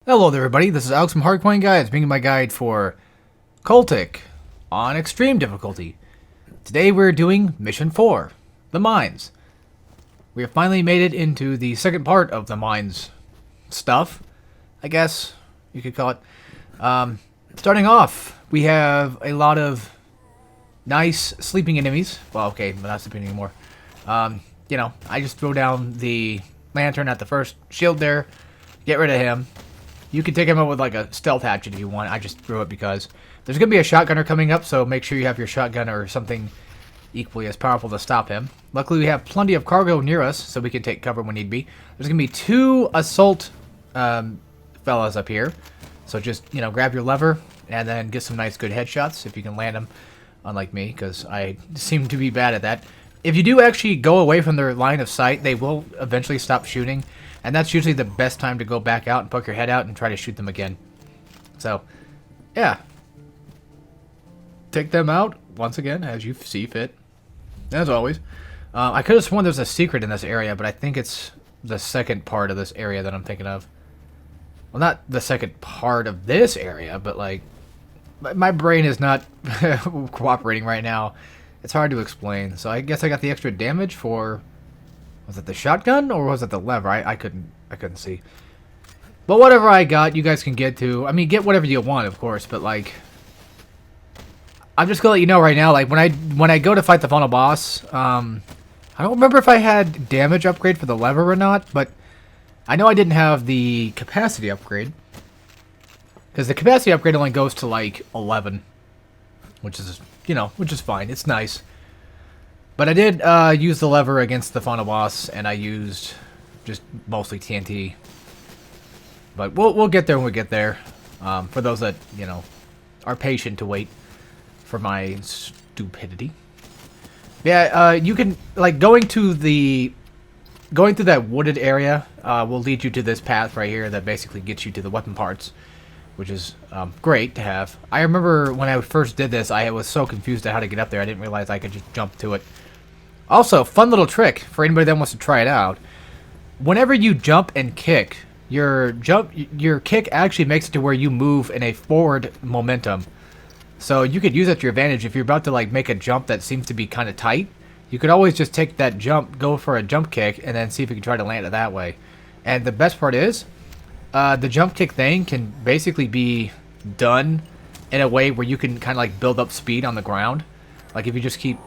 Hello there, everybody. This is Alex from Hardcoin Guides, bringing my guide for Cultic on extreme difficulty. Today we're doing Mission 4, the Mines. We have finally made it into the second part of the Mines stuff, I guess you could call it. Starting off, we have a lot of nice sleeping enemies. Well, okay, but not sleeping anymore. I just throw down the lantern at the first shield there, get rid of him. You can take him out with like a stealth hatchet if you want. I just threw it because there's going to be a shotgunner coming up, so make sure you have your shotgun or something equally as powerful to stop him. Luckily, we have plenty of cargo near us, so we can take cover when need be. There's going to be two assault fellas up here, so just, grab your lever and then get some nice good headshots if you can land them, unlike me, because I seem to be bad at that. If you do actually go away from their line of sight, they will eventually stop shooting. And that's usually the best time to go back out and poke your head out and try to shoot them again. So, yeah. Take them out, once again, as you see fit. As always. I could have sworn there's a secret in this area, but I think it's the second part of this area that I'm thinking of. Well, not the second part of this area, but, like, my brain is not cooperating right now. It's hard to explain. So I guess I got the extra damage for... Was it the shotgun or was it the lever? I couldn't see. But whatever I got, you guys can get to. I mean, get whatever you want, of course. But like, I'm just gonna let you know right now. Like when I go to fight the final boss, I don't remember if I had damage upgrade for the lever or not. But I know I didn't have the capacity upgrade because the capacity upgrade only goes to like 11, which is fine. It's nice. But I did use the lever against the final boss, and I used just mostly TNT. But we'll get there when we get there. For those that, are patient to wait for my stupidity. Yeah, you can, like, going through that wooded area will lead you to this path right here that basically gets you to the weapon parts, which is great to have. I remember when I first did this, I was so confused at how to get up there. I didn't realize I could just jump to it. Also, fun little trick for anybody that wants to try it out. Whenever you jump and kick, your kick actually makes it to where you move in a forward momentum. So you could use that to your advantage. If you're about to like make a jump that seems to be kind of tight, you could always just take that jump, go for a jump kick, and then see if you can try to land it that way. And the best part is, the jump kick thing can basically be done in a way where you can kind of like build up speed on the ground. Like if you just keep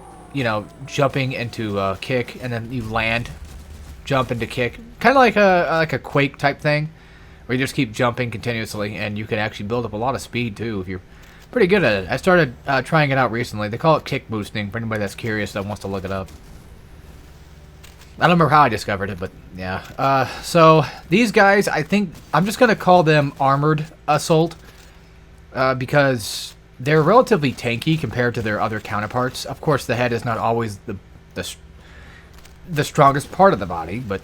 jumping into kick, and then you land, jump into kick, kind of like a Quake type thing, where you just keep jumping continuously, and you can actually build up a lot of speed too if you're pretty good at it. I started trying it out recently. They call it kick boosting for anybody that's curious that wants to look it up. I don't remember how I discovered it, but yeah. So these guys, I think I'm just gonna call them armored assault because they're relatively tanky compared to their other counterparts. Of course, the head is not always the strongest part of the body, but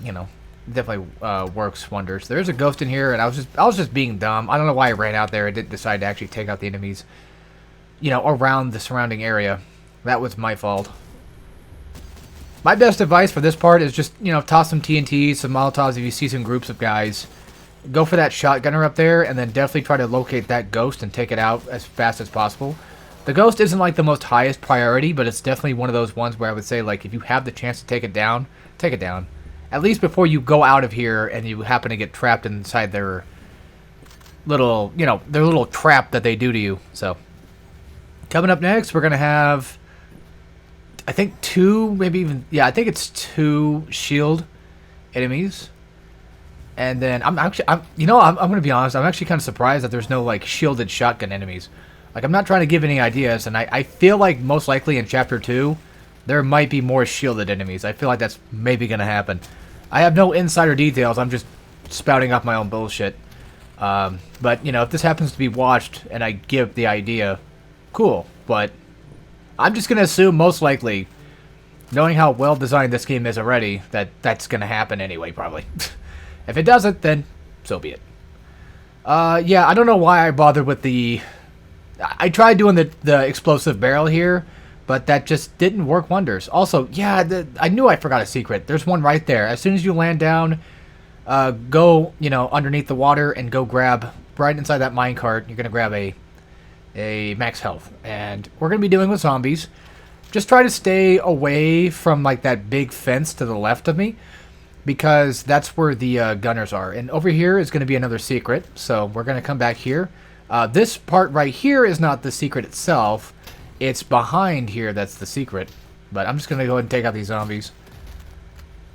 definitely works wonders. There's a ghost in here, and I was just being dumb. I don't know why I ran out there. I didn't decide to actually take out the enemies, around the surrounding area. That was my fault. My best advice for this part is just toss some TNT, some Molotovs if you see some groups of guys. Go for that shotgunner up there, and then definitely try to locate that ghost and take it out as fast as possible. The ghost isn't like the most highest priority, but it's definitely one of those ones where I would say, like, if you have the chance to take it down, take it down. At least before you go out of here and you happen to get trapped inside their little, their little trap that they do to you. So, coming up next, we're going to have, I think I think it's 2 shield enemies. And then I'm going to be honest, I'm actually kind of surprised that there's no like shielded shotgun enemies. Like, I'm not trying to give any ideas, and I feel like most likely in chapter 2 there might be more shielded enemies. I feel like that's maybe going to happen. I have no insider details. I'm just spouting off my own bullshit. But if this happens to be watched and I give the idea, cool. But I'm just going to assume most likely, knowing how well designed this game is already, that that's going to happen anyway, probably. If it doesn't, then so be it. Yeah, I don't know why I bothered with the... I tried doing the explosive barrel here, but that just didn't work wonders. Also, yeah, I knew I forgot a secret. There's one right there. As soon as you land down, go, underneath the water and go grab right inside that minecart. You're gonna grab a max health, and we're gonna be dealing with zombies. Just try to stay away from like that big fence to the left of me, because that's where the gunners are. And over here is gonna be another secret, so we're gonna come back here. This part right here is not the secret itself. It's behind here that's the secret. But I'm just gonna go ahead and take out these zombies.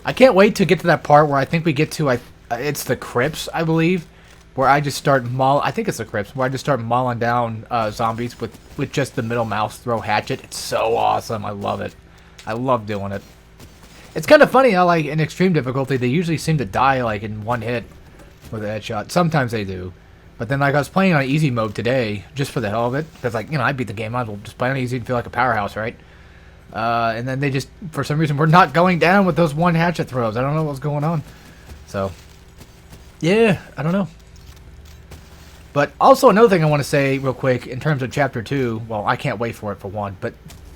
I can't wait to get to that part where I think we get to, it's the crypts, I believe, where I just start I think it's the crypts, where I just start mauling down zombies with just the middle mouse throw hatchet. It's so awesome. I love it. I love doing it. It's kind of funny how, like, in extreme difficulty, they usually seem to die, like, in one hit with a headshot. Sometimes they do. But then, like, I was playing on easy mode today, just for the hell of it, because, like, I beat the game. I will just play on easy and feel like a powerhouse, right? And then they just, for some reason, were not going down with those one hatchet throws. I don't know what's going on. So, yeah, I don't know. But also another thing I want to say real quick in terms of Chapter 2, well, I can't wait for it, for one. But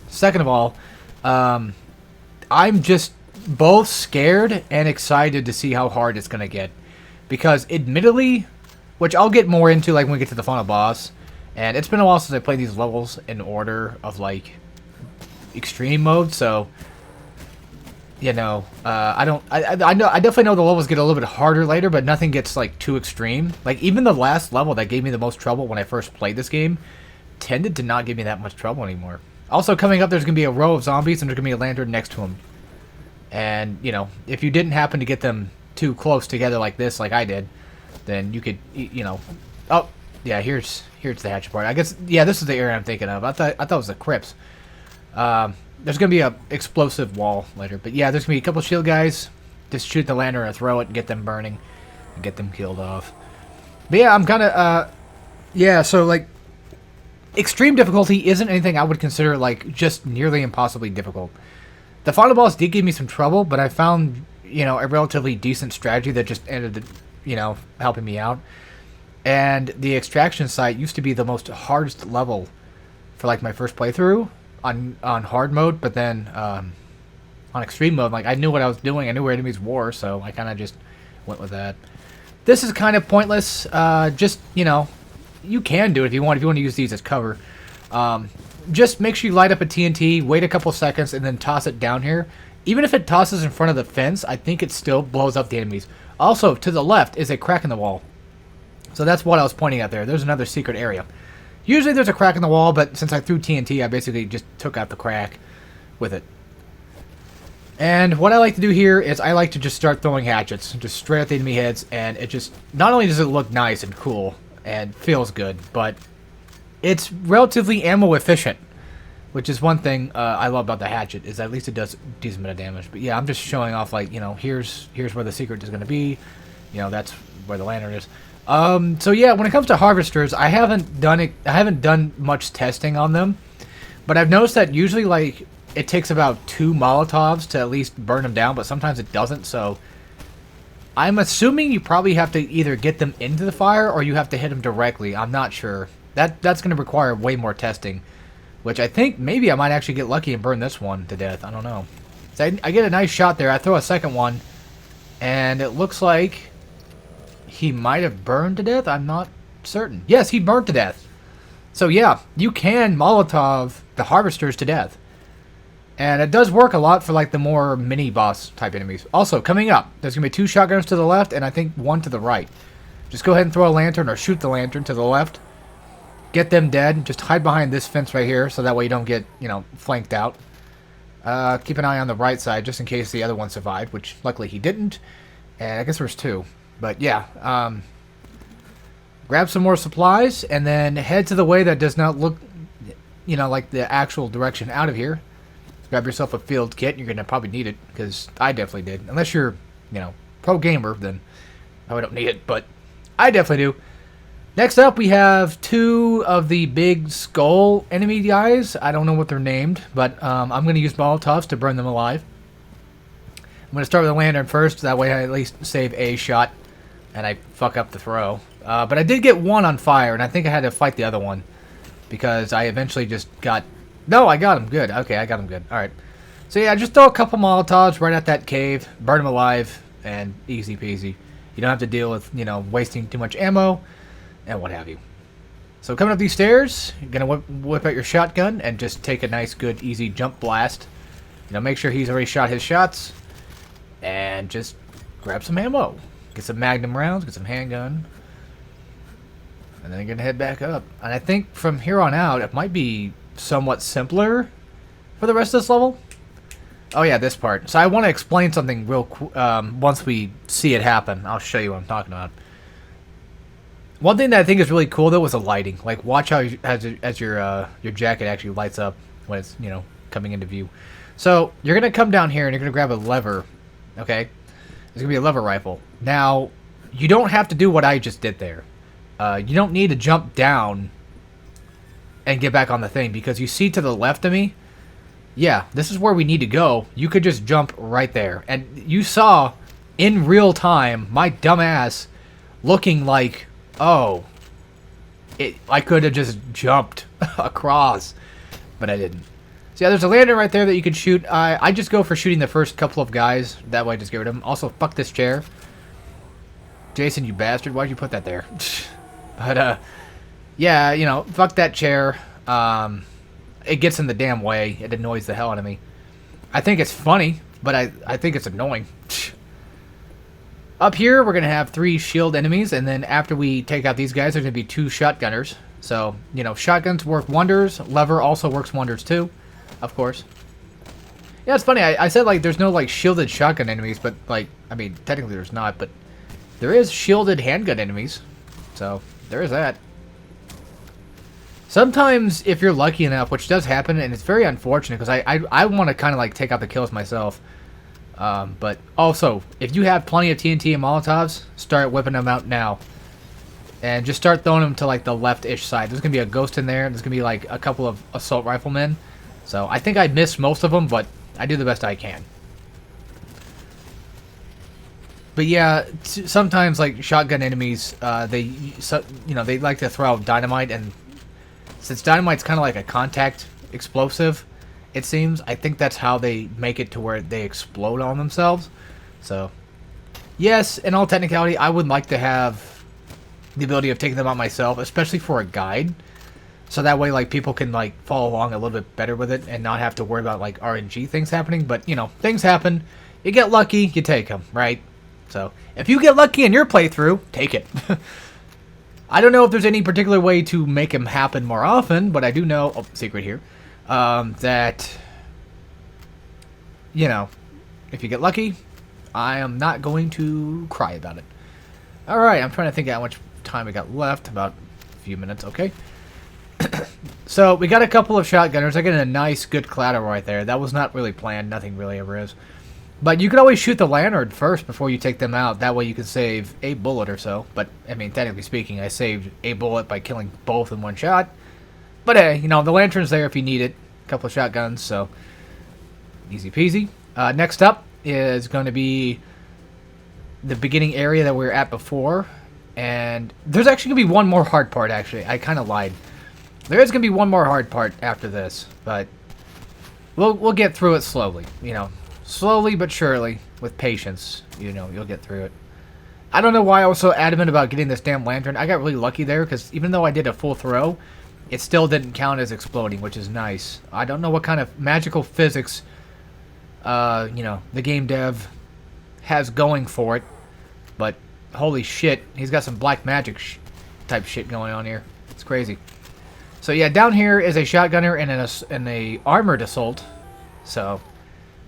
second of all, I'm just both scared and excited to see how hard it's going to get. Because admittedly, which I'll get more into like when we get to the final boss, and it's been a while since I played these levels in order of like extreme mode, so I know I definitely know the levels get a little bit harder later, but nothing gets like too extreme. Like even the last level that gave me the most trouble when I first played this game tended to not give me that much trouble anymore. Also coming up, there's gonna be a row of zombies and there's gonna be a lantern next to them, and if you didn't happen to get them too close together like this, like I did, then you could oh yeah, here's the hatchet part. I guess, yeah, this is the area I'm thinking of. I thought it was the crypts. There's going to be a explosive wall later. But yeah, there's going to be a couple shield guys. Just shoot the lantern or throw it and get them burning. And get them killed off. But yeah, I'm kind of, yeah, so like, extreme difficulty isn't anything I would consider like just nearly impossibly difficult. The final boss did give me some trouble, but I found, a relatively decent strategy that just ended, helping me out. And the extraction site used to be the most hardest level for like my first playthrough on hard mode, but then on extreme mode, like I knew what I was doing. I knew where enemies were, so I kind of just went with that. This is kind of pointless. Just you can do it if you want. If you want to use these as cover, just make sure you light up a TNT, wait a couple seconds, and then toss it down here. Even if it tosses in front of the fence, I think it still blows up the enemies. Also, to the left is a crack in the wall. So that's what I was pointing at there. There's another secret area. Usually there's a crack in the wall, but since I threw TNT, I basically just took out the crack with it. And what I like to do here is I like to just start throwing hatchets, just straight at the enemy heads, and it just, not only does it look nice and cool and feels good, but it's relatively ammo efficient, which is one thing I love about the hatchet, is at least it does a decent amount of damage. But yeah, I'm just showing off, like, here's where the secret is going to be. That's where the lantern is. So yeah, when it comes to harvesters, I haven't done much testing on them, but I've noticed that usually, like, it takes about 2 Molotovs to at least burn them down, but sometimes it doesn't, so I'm assuming you probably have to either get them into the fire or you have to hit them directly. I'm not sure. That's going to require way more testing, which I think maybe I might actually get lucky and burn this one to death. I don't know. So I get a nice shot there. I throw a second one, and it looks like he might have burned to death. I'm not certain. Yes, he burned to death. So yeah, you can Molotov the harvesters to death. And it does work a lot for like the more mini boss type enemies. Also, coming up, there's going to be 2 shotgunners to the left and I think 1 to the right. Just go ahead and throw a lantern or shoot the lantern to the left. Get them dead. Just hide behind this fence right here so that way you don't get, flanked out. Keep an eye on the right side just in case the other one survived, which luckily he didn't. And I guess there's 2. But yeah, grab some more supplies and then head to the way that does not look, like the actual direction out of here. Grab yourself a field kit. You're going to probably need it because I definitely did. Unless you're, pro gamer, then I don't need it, but I definitely do. Next up, we have 2 of the big skull enemy guys. I don't know what they're named, but I'm going to use Molotovs to burn them alive. I'm going to start with the lantern first. That way I at least save a shot and I fuck up the throw. But I did get 1 on fire, and I think I had to fight the other one because I eventually just got... No, I got him good. Okay, I got him good. Alright. So yeah, just throw a couple Molotovs right at that cave, burn him alive, and easy peasy. You don't have to deal with, you know, wasting too much ammo and what have you. So coming up these stairs, you're going to whip out your shotgun and just take a nice, good, easy jump blast. You know, make sure he's already shot his shots. And just grab some ammo. Get some magnum rounds, get some handgun. And then you're going to head back up. And I think from here on out, it might be somewhat simpler for the rest of this level. Oh yeah, this part. So I want to explain something real once we see it happen. I'll show you what I'm talking about. One thing that I think is really cool though was the lighting. Like, watch how as your jacket actually lights up when it's, you know, coming into view. So you're gonna come down here and you're gonna grab a lever. Okay, it's gonna be a lever rifle. Now you don't have to do what I just did there. You don't need to jump down and get back on the thing, because you see to the left of me. Yeah, this is where we need to go. You could just jump right there, and you saw in real time my dumb ass looking like, oh, I could have just jumped across, but I didn't. So yeah, there's a lantern right there that you can shoot. I just go for shooting the first couple of guys. That way I just get rid of them. Also, fuck this chair. Jason, you bastard. Why'd you put that there? But, yeah, you know, fuck that chair. It gets in the damn way. It annoys the hell out of me. I think it's funny, but I think it's annoying. Up here, we're going to have 3 shield enemies, and then after we take out these guys, there's going to be 2 shotgunners. So, you know, shotguns work wonders. Lever also works wonders, too, of course. Yeah, it's funny. I said, like, there's no, like, shielded shotgun enemies, but, like, I mean, technically there's not, but there is shielded handgun enemies. So, there is that. Sometimes, if you're lucky enough, which does happen, and it's very unfortunate, because I want to kind of, like, take out the kills myself. But also, if you have plenty of TNT and Molotovs, start whipping them out now. And just start throwing them to, like, the left-ish side. There's going to be a ghost in there. There's going to be, like, a couple of assault riflemen. So, I think I missed most of them, but I do the best I can. But yeah, sometimes, like, shotgun enemies, they like to throw out dynamite, and since dynamite's kind of like a contact explosive, it seems, I think that's how they make it to where they explode on themselves. So, yes, in all technicality, I would like to have the ability of taking them out myself, especially for a guide. So that way, like, people can, like, follow along a little bit better with it and not have to worry about, like, RNG things happening. But, you know, things happen. You get lucky, you take them, right? So, if you get lucky in your playthrough, take it. I don't know if there's any particular way to make them happen more often, but I do know, oh, secret here, that, you know, if you get lucky, I am not going to cry about it. Alright, I'm trying to think how much time we got left, about a few minutes, okay. So, we got a couple of shotgunners. I got a nice, good collateral right there. That was not really planned, nothing really ever is. But you can always shoot the lantern first before you take them out. That way you can save a bullet or so. But, I mean, technically speaking, I saved a bullet by killing both in one shot. But hey, you know, the lantern's there if you need it. A couple of shotguns, so easy peasy. Next up is going to be the beginning area that we were at before. And there's actually going to be one more hard part, actually. I kind of lied. There is going to be one more hard part after this. But we'll get through it slowly, you know. Slowly but surely, with patience, you know, you'll get through it. I don't know why I was so adamant about getting this damn lantern. I got really lucky there, because even though I did a full throw, it still didn't count as exploding, which is nice. I don't know what kind of magical physics, you know, the game dev has going for it, but holy shit, he's got some black magic type shit going on here. It's crazy. So yeah, down here is a shotgunner and a armored assault, so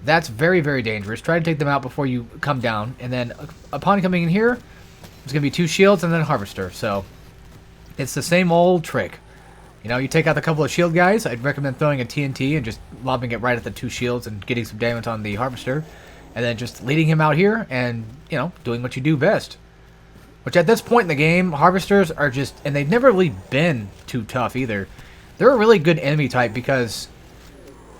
that's very, very dangerous. Try to take them out before you come down. And then upon coming in here, there's going to be 2 shields and then a harvester. So it's the same old trick. You know, you take out a couple of shield guys. I'd recommend throwing a TNT and just lobbing it right at the 2 shields and getting some damage on the harvester. And then just leading him out here and, you know, doing what you do best. Which at this point in the game, harvesters are just... And they've never really been too tough either. They're a really good enemy type because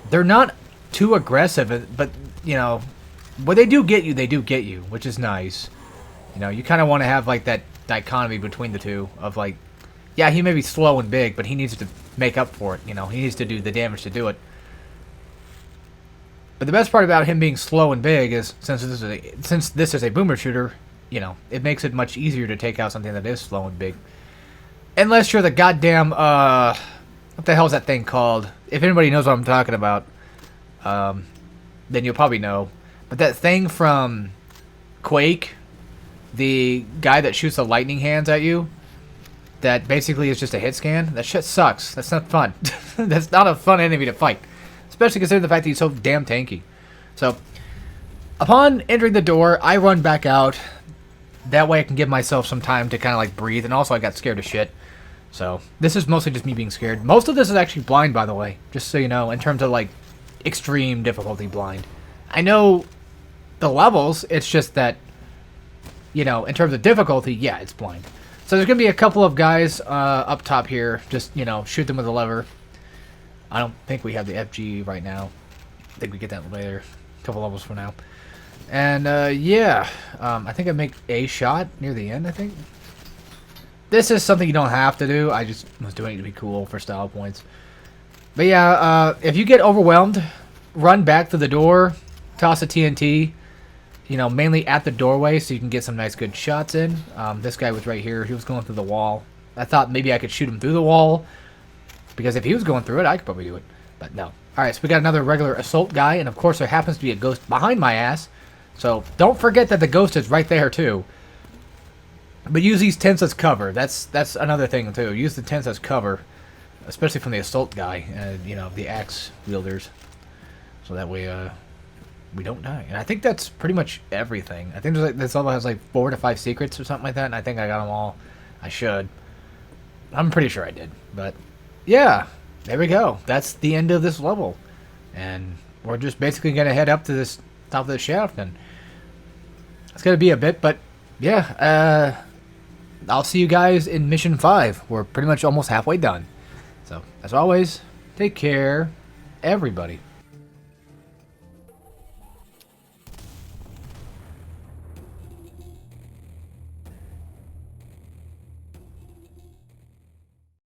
they're not too aggressive, but, you know, when they do get you, which is nice. You know, you kind of want to have, like, that dichotomy between the two of, like, yeah, he may be slow and big, but he needs to make up for it, you know. He needs to do the damage to do it. But the best part about him being slow and big is, since this is a boomer shooter, you know, it makes it much easier to take out something that is slow and big. Unless you're the goddamn, what the hell is that thing called? If anybody knows what I'm talking about, then you'll probably know. But that thing from Quake, the guy that shoots the lightning hands at you, that basically is just a hit scan, that shit sucks. That's not fun. That's not a fun enemy to fight. Especially considering the fact that he's so damn tanky. So, upon entering the door, I run back out. That way I can give myself some time to kind of like breathe. And also I got scared as shit. So, this is mostly just me being scared. Most of this is actually blind, by the way. Just so you know, in terms of like extreme difficulty blind. I know the levels, it's just that, you know, in terms of difficulty, yeah, it's blind. So there's going to be a couple of guys up top here. Just, you know, shoot them with a lever. I don't think we have the FG right now. I think we get that later. A couple levels from now. And, yeah. I think I make a shot near the end, I think. This is something you don't have to do. I just was doing it to be cool for style points. But yeah, if you get overwhelmed, run back to the door. Toss a TNT. You know, mainly at the doorway so you can get some nice good shots in. This guy was right here. He was going through the wall. I thought maybe I could shoot him through the wall. Because if he was going through it, I could probably do it. But no. Alright, so we got another regular assault guy. And of course there happens to be a ghost behind my ass. So don't forget that the ghost is right there too. But use these tents as cover. That's another thing too. Use the tents as cover. Especially from the assault guy. And, you know, the axe wielders. So that way, we don't die. And I think that's pretty much everything. I think there's like, this level has like 4 to 5 secrets or something like that. And I think I got them all. I should. I'm pretty sure I did. But yeah, there we go. That's the end of this level. And we're just basically going to head up to this top of the shaft. And it's going to be a bit. But yeah, I'll see you guys in Mission 5. We're pretty much almost halfway done. So as always, take care, everybody.